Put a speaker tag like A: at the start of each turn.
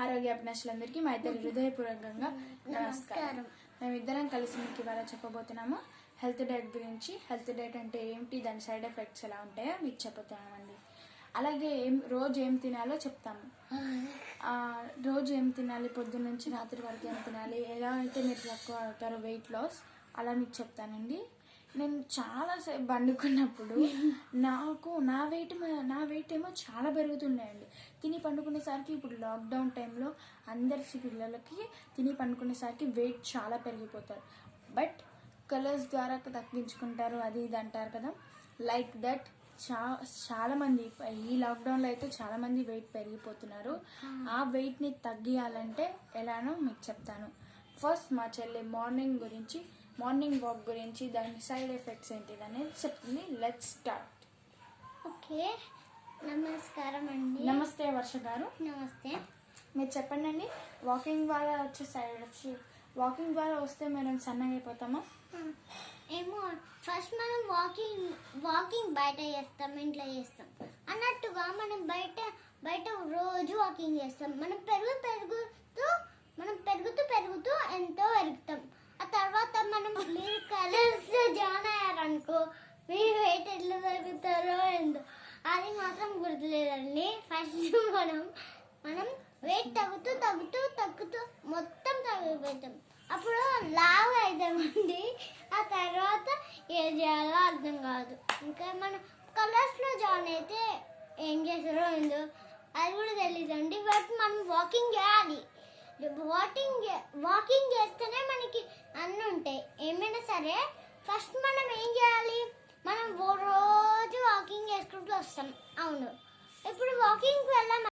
A: ఆరోగ్య అభిలాషులందరికీ మా ఇద్దరి హృదయపూర్వకంగా నమస్కారం. మేమిద్దరం కలిసి మీకు ఇవాళ చెప్పబోతున్నాము హెల్త్ డైట్ గురించి. హెల్త్ డైట్ అంటే ఏమిటి, దాని సైడ్ ఎఫెక్ట్స్ ఎలా ఉంటాయో మీకు చెప్తున్నామండి. అలాగే రోజు ఏం తినాలో చెప్తాము. రోజు ఏం తినాలి, పొద్దున్న నుంచి రాత్రి వరకు ఏం తినాలి, ఎలా అయితే మీరు తక్కువ అవుతారో వెయిట్ లాస్, అలా మీకు చెప్తానండి. నేను చాలాసేపు పండుకున్నప్పుడు నా వెయిట్ ఏమో చాలా పెరుగుతున్నాయండి. తిని పండుకునేసరికి ఇప్పుడు లాక్డౌన్ టైంలో అందరి పిల్లలకి తిని పండుకునేసరికి వెయిట్ చాలా పెరిగిపోతారు. బట్ కలర్స్ ద్వారా తగ్గించుకుంటారు, అది ఇది అంటారు కదా. లైక్ దట్ చాలామంది ఈ లాక్డౌన్లో అయితే చాలామంది వెయిట్ పెరిగిపోతున్నారు. ఆ వెయిట్ని తగ్గియాలంటే ఎలానో మీకు చెప్తాను. ఫస్ట్ మా చెల్లి మార్నింగ్ వాక్ గురించి, దాని సైడ్ ఎఫెక్ట్స్ ఏంటిది అనేది చెప్తుంది. Let's start.
B: ఓకే, నమస్కారం అండి.
A: నమస్తే వర్ష గారు.
B: నమస్తే.
A: మీరు చెప్పండి అండి, వాకింగ్ ద్వారా వచ్చే సైడ్ ఎఫెక్ట్స్. వాకింగ్ ద్వారా వస్తే మనం సన్నగా అయిపోతామా?
B: ఏమో, ఫస్ట్ మనం వాకింగ్ బయట చేస్తాం, ఇంట్లో చేస్తాం అన్నట్టుగా మనం బయట రోజు వాకింగ్ చేస్తాం. మనం పెరుగుతూ ఎంతో పెరుగుతాం. ఆ తర్వాత మనం మీరు కలర్స్ జాయిన్ అయ్యారనుకో, మీరు వెయిట్ ఎట్లా తగ్గుతారో ఏందో అది మాత్రం గుర్తులేదండి. ఫస్ట్ మనం వెయిట్ తగ్గుతూ మొత్తం తగ్గిపోతాం. అప్పుడు లావు అవుతామండి. ఆ తర్వాత ఏం చేయాలో అర్థం కాదు. ఇంకా మనం కలర్స్లో జాయిన్ అయితే ఏం చేస్తారో ఏందో అది కూడా తెలియదండి. బట్ మనం వాకింగ్ చేయాలి. వాకింగ్ చేస్తేనే మనకి అన్నీ ఉంటాయి. ఏమైనా సరే ఫస్ట్ మనం ఏం చేయాలి, మనం రోజు వాకింగ్ చేసుకుంటూ వస్తాం. అవును, ఇప్పుడు వాకింగ్కి వెళ్ళాం